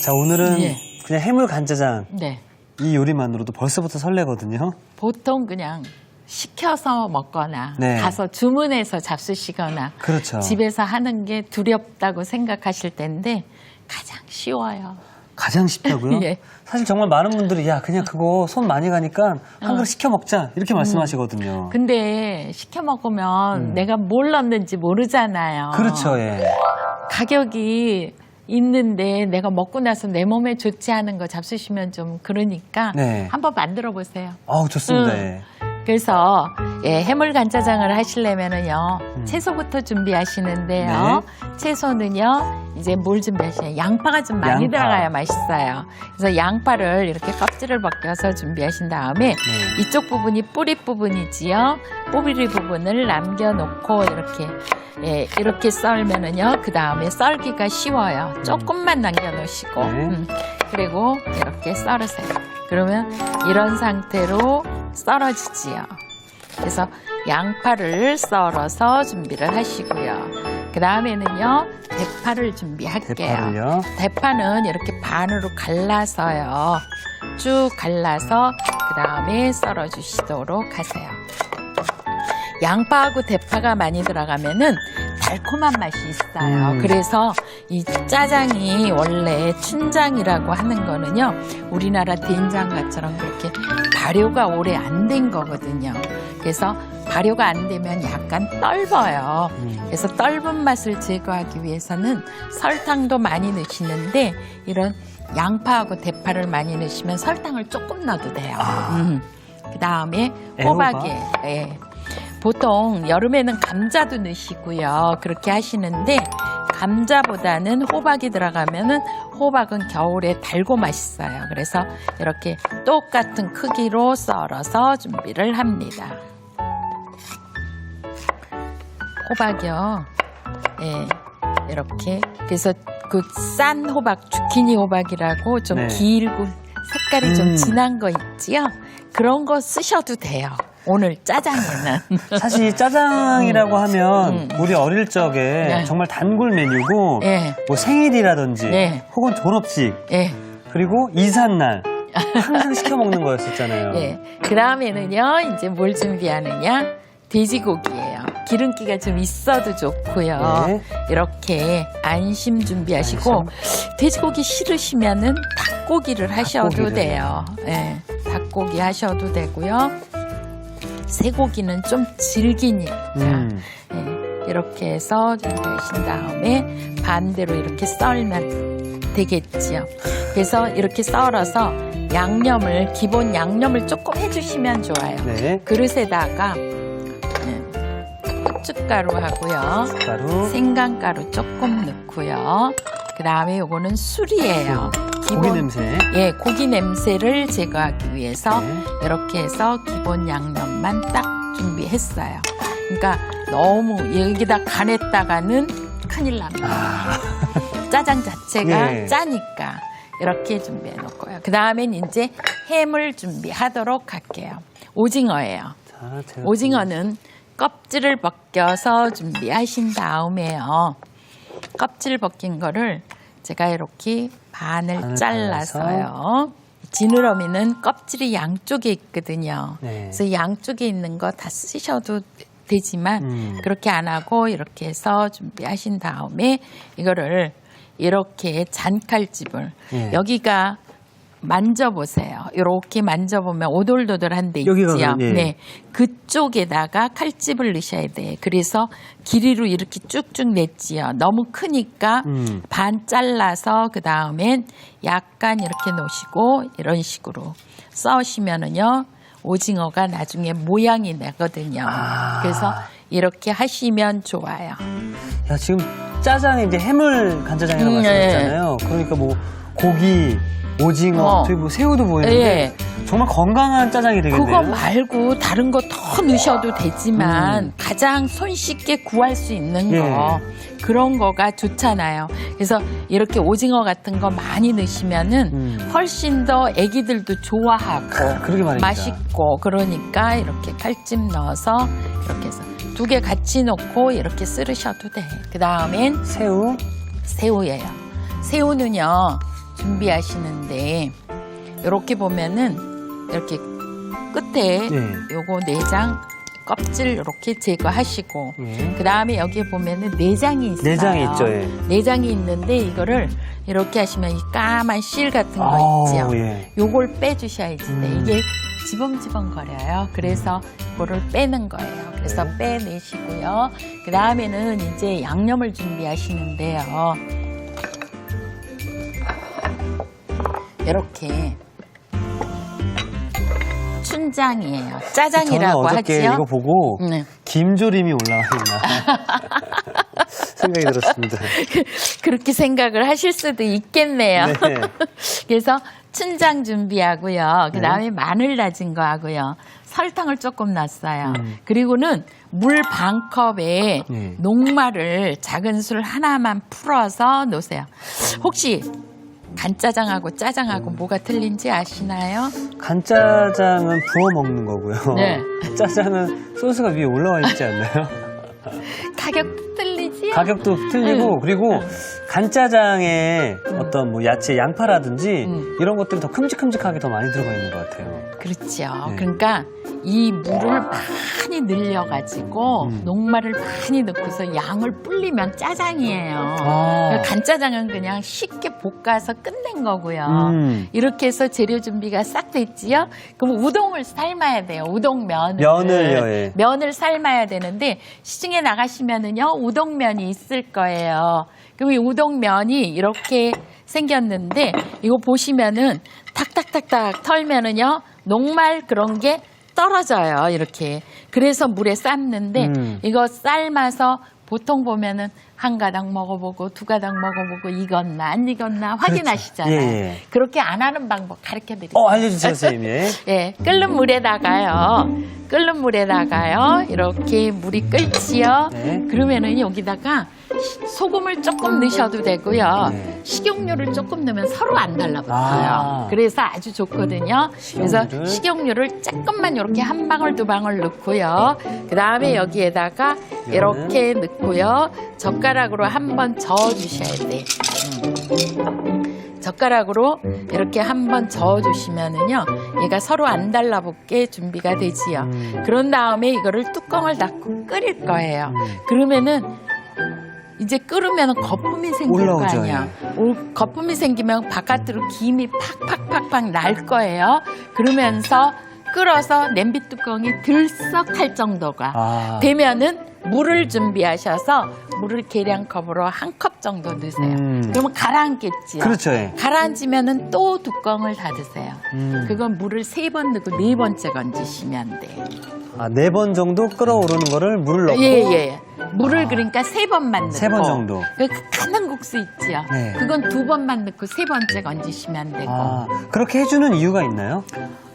자, 오늘은 예. 그냥 해물 간짜장 네. 이 요리만으로도 벌써부터 설레거든요. 보통 그냥 시켜서 먹거나 네. 가서 주문해서 잡수시거나 그렇죠. 집에서 하는 게 두렵다고 생각하실 텐데 가장 쉬워요. 가장 쉽다고요? 예. 사실 정말 많은 분들이 야 그냥 그거 손 많이 가니까 한 그릇 시켜 먹자 이렇게 말씀하시거든요. 근데 시켜 먹으면 내가 뭘 넣는지 모르잖아요. 그렇죠, 예. 가격이 있는데 내가 먹고 나서 내 몸에 좋지 않은 거 잡수시면 좀 그러니까 네. 한번 만들어 보세요. 아우 좋습니다. 예. 그래서 해물 간짜장을 하시려면은요 채소부터 준비하시는데요. 채소는요 이제 뭘 준비하시냐 양파가 좀 많이 양파. 들어가야 맛있어요. 그래서 양파를 이렇게 껍질을 벗겨서 준비하신 다음에 이쪽 부분이 뿌리 부분이지요. 뿌리 부분을 남겨놓고 이렇게 썰면은요 그 다음에 썰기가 쉬워요. 조금만 남겨놓으시고 그리고 이렇게 썰으세요. 그러면 이런 상태로 썰어지지요. 그래서 양파를 썰어서 준비를 하시고요. 그 다음에는요 대파를 준비할게요. 대파를요? 대파는 이렇게 반으로 갈라서요. 쭉 갈라서 그 다음에 썰어주시도록 하세요. 양파하고 대파가 많이 들어가면은 달콤한 맛이 있어요. 그래서 이 짜장이 원래 춘장이라고 하는 거는요, 우리나라 된장과처럼 그렇게 발효가 오래 안 된 거거든요. 그래서 발효가 안 되면 약간 떫어요. 그래서 떫은 맛을 제거하기 위해서는 설탕도 많이 넣으시는데 이런 양파하고 대파를 많이 넣으시면 설탕을 조금 넣어도 돼요. 그 다음에 호박에 보통 여름에는 감자도 넣으시고요. 그렇게 하시는데 감자보다는 호박이 들어가면은 호박은 겨울에 달고 맛있어요. 그래서 이렇게 똑같은 크기로 썰어서 준비를 합니다. 호박이요. 이렇게 그래서 그 싼 호박, 주키니 호박이라고 좀 길고 색깔이 좀 진한 거 있지요. 그런 거 쓰셔도 돼요. 오늘 짜장에는. 사실 짜장이라고 하면 우리 어릴 적에 정말 단골 메뉴고 뭐 생일이라든지 혹은 졸업식 그리고 이삿날 항상 시켜 먹는 거였었잖아요. 그 다음에는요 이제 뭘 준비하느냐 돼지고기예요. 기름기가 좀 있어도 좋고요. 이렇게 안심 준비하시고 돼지고기 싫으시면은 닭고기를 하셔도 돼요. 닭고기 하셔도 되고요. 쇠고기는 좀 질기니까 이렇게 해서 준비하신 다음에 반대로 이렇게 썰면 되겠지요. 그래서 이렇게 썰어서 양념을 기본 양념을 조금 해주시면 좋아요. 그릇에다가 고춧가루 하고요. 생강가루 조금 넣고요. 그 다음에 요거는 술이에요. 고기 냄새. 고기 냄새를 제거하기 위해서 이렇게 해서 기본 양념만 딱 준비했어요. 그러니까 너무 여기다 간했다가는 큰일 납니다. 짜장 자체가 짜니까 이렇게 준비해 놓고요. 그 다음엔 이제 햄을 준비하도록 할게요. 오징어예요. 오징어는 껍질을 벗겨서 준비하신 다음에요. 껍질 벗긴 거를 제가 이렇게 반을 잘라서요. 지느러미는 껍질이 양쪽에 있거든요. 그래서 양쪽에 있는 거 다 쓰셔도 되지만 그렇게 안 하고 이렇게 해서 준비하신 다음에 이거를 이렇게 잔칼집을 여기가 만져보세요. 이렇게 만져보면 오돌도돌한 데 있지요. 그쪽에다가 칼집을 넣으셔야 돼요. 그래서 길이로 이렇게 쭉쭉 냈지요. 너무 크니까 반 잘라서 그 다음엔 약간 이렇게 놓으시고 이런 식으로 써시면은요 오징어가 나중에 모양이 나거든요. 그래서 이렇게 하시면 좋아요. 야, 지금 짜장에 이제 해물 간짜장이라고 말씀하셨잖아요. 그러니까 뭐 고기 오징어, 저기 뭐 새우도 보이는데 정말 건강한 짜장이 되겠네요. 그거 말고 다른 거 더 넣으셔도 되지만 가장 손쉽게 구할 수 있는 거 그런 거가 좋잖아요. 그래서 이렇게 오징어 같은 거 많이 넣으시면은 훨씬 더 애기들도 좋아하고 그러게 말입니다. 맛있고 그러니까 이렇게 칼집 넣어서 이렇게 해서 두 개 같이 넣고 이렇게 썰으셔도 돼. 그 다음엔 새우예요. 새우는요 준비하시는데 이렇게 보면은 이렇게 끝에 요거 내장 껍질 이렇게 제거하시고 그 다음에 여기에 보면은 내장이 있어요. 내장이 있죠. 예. 내장이 있는데 이거를 이렇게 하시면 이 까만 실 같은 거 있죠. 요걸 빼주셔야지 돼. 이게 지벙지벙거려요. 그래서 이거를 빼는 거예요. 그래서 빼내시고요. 그 다음에는 이제 양념을 준비하시는데요. 이렇게 춘장이에요. 짜장이라고 저는 어저께 하지요. 이거 보고 김조림이 올라와 있나 생각이 들었습니다. 그렇게 생각을 하실 수도 있겠네요. 네. 그래서 춘장 준비하고요. 그 다음에 마늘 다진 거 하고요. 설탕을 조금 넣었어요. 그리고는 물 반 컵에 녹말을 작은 술 하나만 풀어서 놓으세요. 혹시 간짜장하고 짜장하고 뭐가 틀린지 아시나요? 간짜장은 부어 먹는 거고요. 네. 짜장은 소스가 위에 올라와 있지 않나요? 가격도 틀리지요? 가격도 틀리고 그리고 간짜장에 어떤 뭐 야채, 양파라든지 이런 것들이 더 큼직큼직하게 더 많이 들어가 있는 것 같아요. 그렇죠. 그러니까 이 물을 많이 늘려가지고 녹말을 많이 넣고서 양을 불리면 짜장이에요. 간짜장은 그냥 쉽게 볶아서 끝낸 거고요. 이렇게 해서 재료 준비가 싹 됐지요. 그럼 우동을 삶아야 돼요. 우동면을. 면을요. 예. 면을 삶아야 되는데 시중에 나가시면은요 우동면이 있을 거예요. 그럼 이 우동면이 이렇게 생겼는데 이거 보시면은 탁탁탁탁 털면은요 녹말 그런 게 떨어져요. 이렇게. 그래서 물에 삶는데 이거 삶아서 보통 보면은 한 가닥 먹어보고 두 가닥 먹어보고 익었나 안 익었나 확인하시잖아요. 그렇죠. 예. 그렇게 안 하는 방법 가르쳐드릴게요. 알려주세요, 선생님. 예. 예, 끓는 물에다가요. 끓는 물에다가요. 이렇게 물이 끓지요. 그러면은 여기다가 소금을 조금 넣으셔도 되고요. 식용유를 조금 넣으면 서로 안 달라붙어요. 그래서 아주 좋거든요. 그래서 식용유를 조금만 이렇게 한 방울 두 방울 넣고요. 그 다음에 여기에다가 이렇게 넣고요. 젓가락으로 한번 저어주셔야 돼. 젓가락으로 이렇게 한번 저어주시면은요, 얘가 서로 안 달라붙게 준비가 되지요. 그런 다음에 이거를 뚜껑을 닫고 끓일 거예요. 그러면은 이제 끓으면 거품이 생길 거 아니야. 거품이 생기면 바깥으로 김이 팍팍팍팍 날 거예요. 그러면서 끓어서 냄비 뚜껑이 들썩할 정도가 되면은 물을 준비하셔서 물을 계량컵으로 한 컵 정도 넣으세요. 그러면 가라앉겠지요. 그렇죠. 예. 가라앉으면은 또 뚜껑을 닫으세요. 그건 물을 3번 넣고 4번째 건지시면 돼. 4번 정도 끓어오르는 거를 물을 넣고. 예. 물을 그러니까 3번만 넣고. 3번 정도. 그 가는 국수 있지요. 그건 2번만 넣고 3번째 건지시면 되고. 그렇게 해주는 이유가 있나요?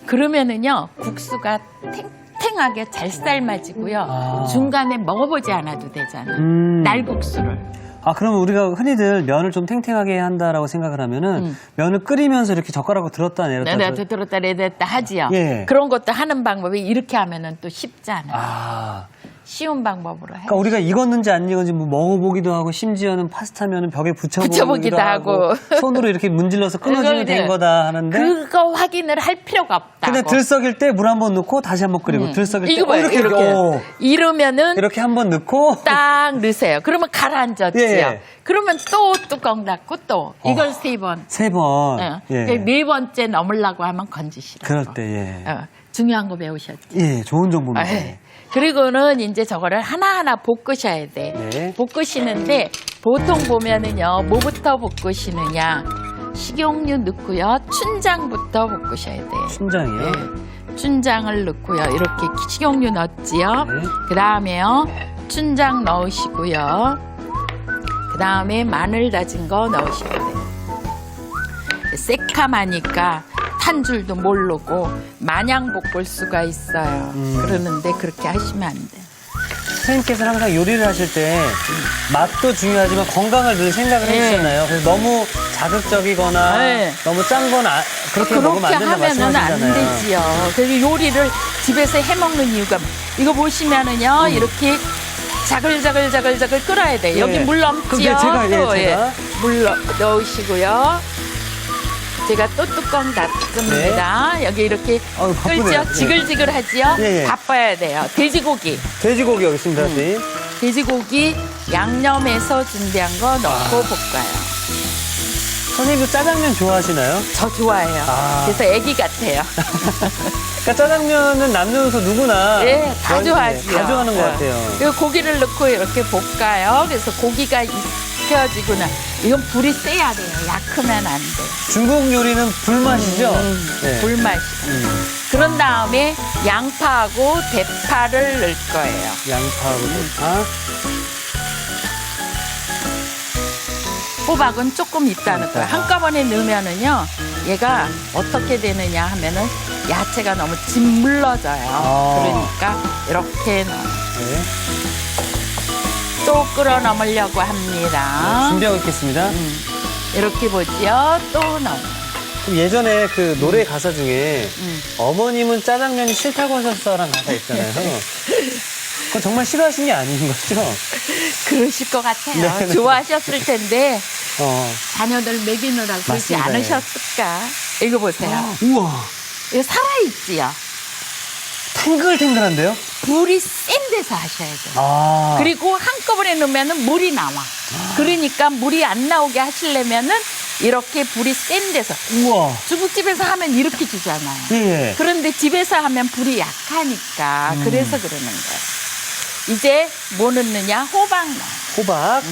그러면은요 국수가 탱탱하게 잘 삶아지고요. 중간에 먹어보지 않아도 되잖아. 날국수를. 그러면 우리가 흔히들 면을 좀 탱탱하게 한다라고 생각을 하면은 면을 끓이면서 이렇게 젓가락으로 들었다 내렸다 들었다 내렸다 하지요. 예. 그런 것도 하는 방법이 이렇게 하면은 또 쉽잖아. 쉬운 방법으로 해. 그러니까 우리가 익었는지 안 익었는지 뭐 먹어보기도 하고 심지어는 파스타면은 벽에 붙여보기도 하고 손으로 이렇게 문질러서 끊어주면 된 거다 하는데 그거 확인을 할 필요가 없다고. 근데 들썩일 때 물 한 번 넣고 다시 한 번 끓이고 들썩일 때 이렇게 이러면은 이렇게 한 번 넣고 딱 넣으세요. 그러면 가라앉았지요. 그러면 또 뚜껑 닫고 또 이걸 3번. 3번. 예. 4번째 넘으려고 하면 건지시라고. 그럴 때 중요한 거 배우셨죠? 예, 좋은 정보입니다. 그리고는 이제 저거를 하나하나 볶으셔야 돼. 볶으시는데 보통 보면은요, 뭐부터 볶으시느냐? 식용유 넣고요, 춘장부터 볶으셔야 돼요. 춘장이요? 춘장을 넣고요, 이렇게 식용유 넣었지요. 그 다음에요, 춘장 넣으시고요. 그 다음에 마늘 다진 거 넣으시면 돼요. 새카마니까 탄 줄도 모르고 마냥 볶을 수가 있어요. 그러는데 그렇게 하시면 안 돼요. 선생님께서는 항상 요리를 하실 때 맛도 중요하지만 건강을 늘 생각을 해주잖아요. 그래서 너무 자극적이거나 너무 짠 건 그렇게 먹으면 안 된다 하면은 안 말씀하시잖아요. 되지요. 그래서 요리를 집에서 해먹는 이유가 이거 보시면은요 이렇게 자글자글 끓어야 돼요. 여기 물 넘지요. 제가 물 넣으시고요. 제가 또 뚜껑 닫습니다. 여기 이렇게 아유, 바쁘네요. 끓죠? 네. 지글지글하지요? 예, 예. 바빠야 돼요. 돼지고기. 돼지고기 여기 있습니다, 선생님. 돼지고기 양념해서 준비한 거 넣고 볶아요. 선생님도 짜장면 좋아하시나요? 저 좋아해요. 아. 그래서 애기 같아요. 그러니까 짜장면은 남녀노소 누구나 네, 다 좋아하지요. 다 좋아하는 것 네. 같아요. 그리고 고기를 넣고 이렇게 볶아요. 그래서 고기가 익혀지고 나 이건 불이 세야 돼요. 약하면 안 돼요. 중국 요리는 불맛이죠? 네. 불맛이. 그런 다음에 양파하고 대파를 넣을 거예요. 양파하고 대파. 호박은 조금 이따 넣을 거예요. 한꺼번에 넣으면은요, 얘가 어떻게 되느냐 하면은 야채가 너무 짓물러져요. 그러니까 이렇게 넣어요. 네. 또 끓여 넣으려고 합니다. 준비하고 있겠습니다. 이렇게 보지요. 또 넣어요. 그럼 예전에 그 노래 가사 중에 어머님은 짜장면이 싫다고 하셨어라는 가사 있잖아요. 그건 정말 싫어하신 게 아닌 거죠? 그러실 것 같아요. 네, 네. 좋아하셨을 텐데 어. 자녀들 먹이느라고 그러지 맞습니다. 않으셨을까? 이거 보세요. 우와. 이거 살아있지요. 탱글탱글한데요? 불이 센 데서 하셔야 돼요. 아. 그리고 한꺼번에 넣으면 물이 나와. 그러니까 물이 안 나오게 하시려면은 이렇게 불이 센 데서. 우와. 중국집에서 하면 이렇게 주잖아요. 예. 그런데 집에서 하면 불이 약하니까 그래서 그러는 거예요. 이제 뭐 넣느냐? 호박 넣어요. 호박.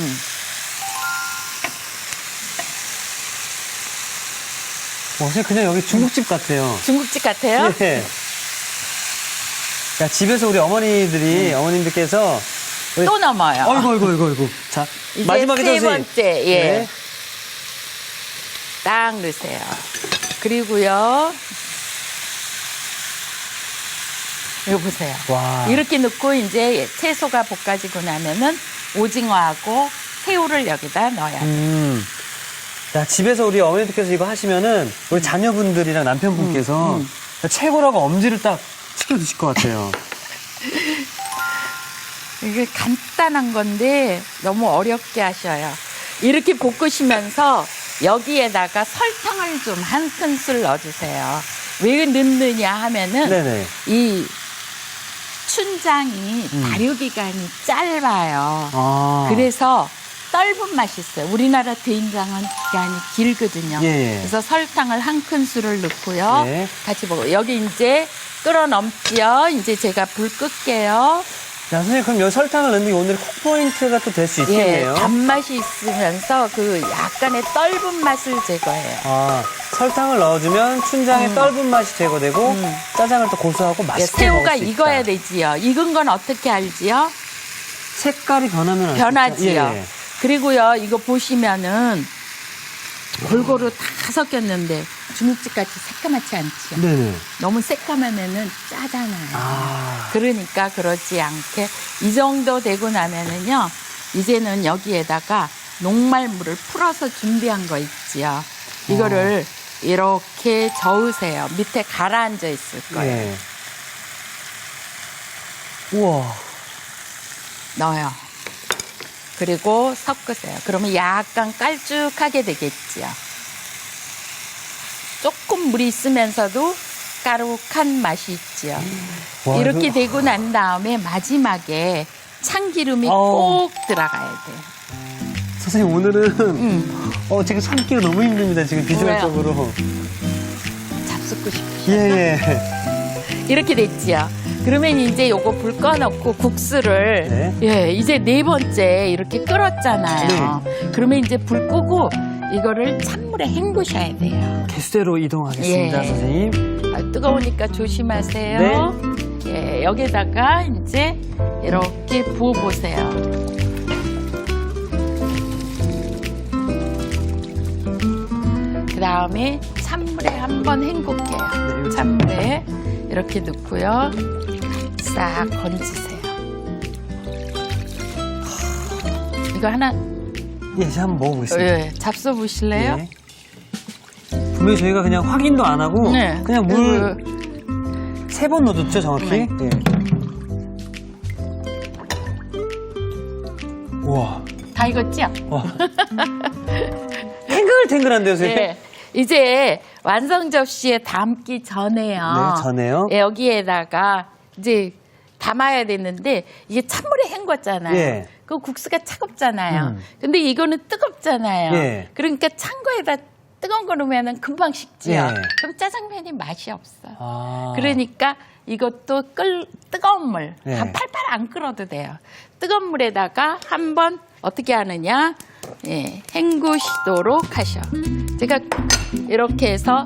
선생님 그냥 여기 중국집 같아요. 중국집 같아요? 예. 야, 집에서 우리 어머니들이, 어머님들께서. 우리- 또 넘어요. 아이고. 자, 이제 마지막에 세 선생님. 번째, 예. 네. 딱 넣으세요. 그리고요. 이거 보세요. 와. 이렇게 넣고 이제 채소가 볶아지고 나면은 오징어하고 새우를 여기다 넣어야 돼요. 야, 집에서 우리 어머니들께서 이거 하시면은 우리 자녀분들이랑 남편분께서 최고라고 엄지를 딱 시켜주실 것 같아요. 이게 간단한 건데 너무 어렵게 하셔요. 이렇게 볶으시면서 여기에다가 설탕을 좀 한 큰술 넣어주세요. 왜 넣느냐 하면은 네네. 이 춘장이 발효기간이 짧아요. 아. 그래서 떫은 맛이 있어요. 우리나라 된장은 기간이 길거든요. 예. 그래서 설탕을 한 큰술을 넣고요. 네. 같이 먹어요. 여기 이제 끓어 넘지요. 이제 제가 불 끌게요. 야, 선생님, 그럼 여기 설탕을 넣는 게 오늘 콕 포인트가 또 될 수 있겠네요. 단맛이 있으면서 그 약간의 떫은 맛을 제거해요. 아, 설탕을 넣어주면 춘장의 떫은 맛이 제거되고 짜장을 또 고소하고 맛있게 새우가 먹을 수 있다. 익어야 되지요. 익은 건 어떻게 알지요? 색깔이 변하면 변하지요. 예. 그리고요, 이거 보시면은 골고루 다 섞였는데 중국집 같이 새까맣지 않지요. 네네. 너무 새까매면은 짜잖아요. 아. 그러니까 그러지 않게 이 정도 되고 나면은요, 이제는 여기에다가 녹말물을 풀어서 준비한 거 있지요. 이거를 이렇게 저으세요. 밑에 가라앉아 있을 거예요. 예. 우와. 넣어요. 그리고 섞으세요. 그러면 약간 깔쭉하게 되겠지요. 조금 물이 있으면서도 까룩한 맛이 있지요. 와, 이렇게 이거- 되고 난 다음에 마지막에 참기름이 아우. 꼭 들어가야 돼요. 선생님, 오늘은, 지금 참기가 너무 힘듭니다. 지금 비주얼적으로. 잡숫고 싶으시죠? 예. 이렇게 됐지요. 그러면 이제 요거 불 꺼놓고 국수를 이제 네 번째 이렇게 끓었잖아요. 그러면 이제 불 끄고 이거를 찬물에 헹구셔야 돼요. 개수대로 이동하겠습니다, 예. 선생님. 아, 뜨거우니까 조심하세요. 예, 여기다가 이제 이렇게 부어보세요. 그 다음에 찬물에 한번 헹굴게요. 찬물에 이렇게 넣고요. 싹 건지세요. 이거 하나 예, 제가 한번 먹어보겠습니다. 잡숴 보실래요? 예. 분명히 저희가 그냥 확인도 안 하고 네. 그냥 물 3번 넣어줬죠, 정확히? 네. 예. 우와. 다 익었죠? 와. 탱글탱글한데요, 선생님? 네. 이제 완성 접시에 담기 전에요. 네, 전에요. 여기에다가 이제 담아야 되는데 이게 찬물에 헹궜잖아요. 예. 그 국수가 차갑잖아요. 근데 이거는 뜨겁잖아요. 예. 그러니까 찬 거에다 뜨거운 거 넣으면 금방 식지요. 예. 그럼 짜장면이 맛이 없어. 아. 그러니까 이것도 뜨거운 물, 예. 한 팔팔 안 끓어도 돼요. 뜨거운 물에다가 한번 어떻게 하느냐, 예, 헹구시도록 하셔. 제가 이렇게 해서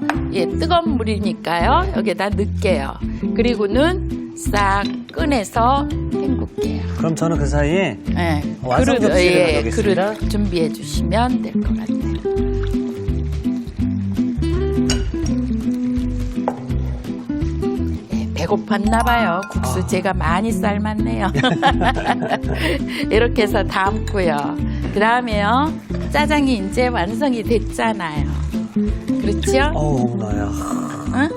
뜨거운 물이니까요. 여기다 넣을게요. 그리고는 싹 꺼내서 헹굴게요. 그럼 저는 그 사이에 예, 완성 접시를 가져오겠습니다. 그릇 준비해 주시면 될 것 같아요. 배고팠나 봐요. 국수 제가 많이 삶았네요. 이렇게 해서 담고요. 그 다음에요. 짜장이 이제 완성이 됐잖아요. 그렇죠? 너무나요. 응?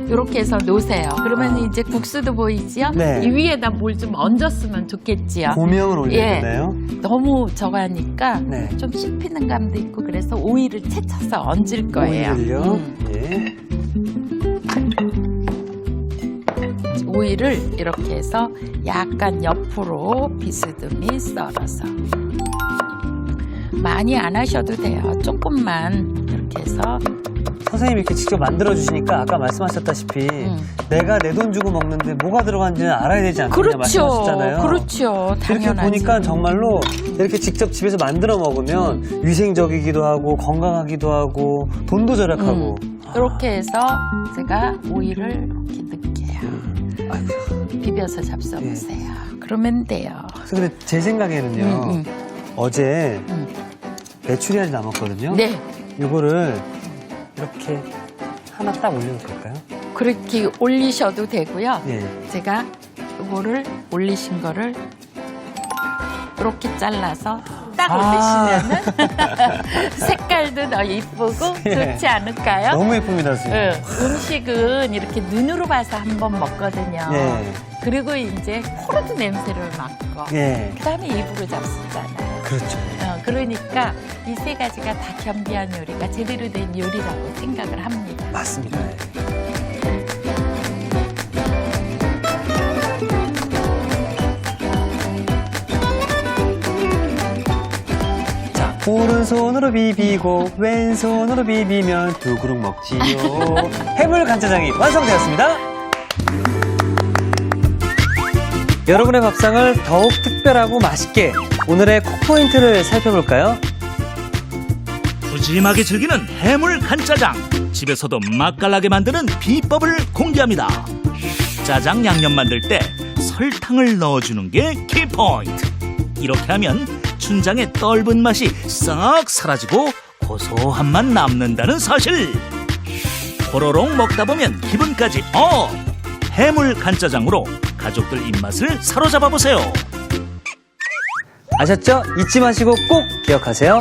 이렇게 해서 놓으세요. 그러면 이제 국수도 보이지요? 네. 이 위에다 뭘 좀 얹었으면 좋겠지요. 고명을 올려야 예. 되나요? 너무 저거 하니까 네. 좀 씹히는 감도 있고 그래서 오이를 채쳐서 얹을 거예요. 오이를요? 예. 오이를 이렇게 해서 약간 옆으로 비스듬히 썰어서 많이 안 하셔도 돼요. 조금만 이렇게 해서 선생님이 이렇게 직접 만들어 주시니까 아까 말씀하셨다시피 내가 내 돈 주고 먹는데 뭐가 들어간지는 알아야 되지 않느냐 그렇죠. 말씀하셨잖아요. 그렇죠. 이렇게 당연하지. 보니까 정말로 이렇게 직접 집에서 만들어 먹으면 위생적이기도 하고 건강하기도 하고 돈도 절약하고 이렇게 해서 제가 오이를 이렇게 넣을게요. 비벼서 잡숴보세요. 그러면 돼요. 근데 제 생각에는요. 어제 메추리알이 남았거든요. 네. 이거를 이렇게 하나 딱 올려도 될까요? 그렇게 올리셔도 되고요. 예. 제가 이거를 올리신 거를 이렇게 잘라서 딱 올리시면은 색깔도 더 이쁘고 예. 좋지 않을까요? 너무 예쁩니다, 선생님. 음식은 이렇게 눈으로 봐서 한번 먹거든요. 예. 그리고 이제 코로도 냄새를 맡고 예. 그다음에 입으로 잡수잖아요. 그렇죠. 그러니까 이 세 가지가 다 겸비한 요리가 제대로 된 요리라고 생각을 합니다. 맞습니다. 자, 오른손으로 비비고 왼손으로 비비면 두 그릇 먹지요. 해물 간짜장이 완성되었습니다. 여러분의 밥상을 더욱 특별하고 맛있게 오늘의 콕포인트를 살펴볼까요? 푸짐하게 즐기는 해물 간짜장. 집에서도 맛깔나게 만드는 비법을 공개합니다. 짜장 양념 만들 때 설탕을 넣어주는 게 키포인트. 이렇게 하면 춘장의 떫은 맛이 싹 사라지고 고소한 맛 남는다는 사실. 호로록 먹다 보면 기분까지 업! 해물 간짜장으로 가족들 입맛을 사로잡아 보세요. 아셨죠? 잊지 마시고 꼭 기억하세요.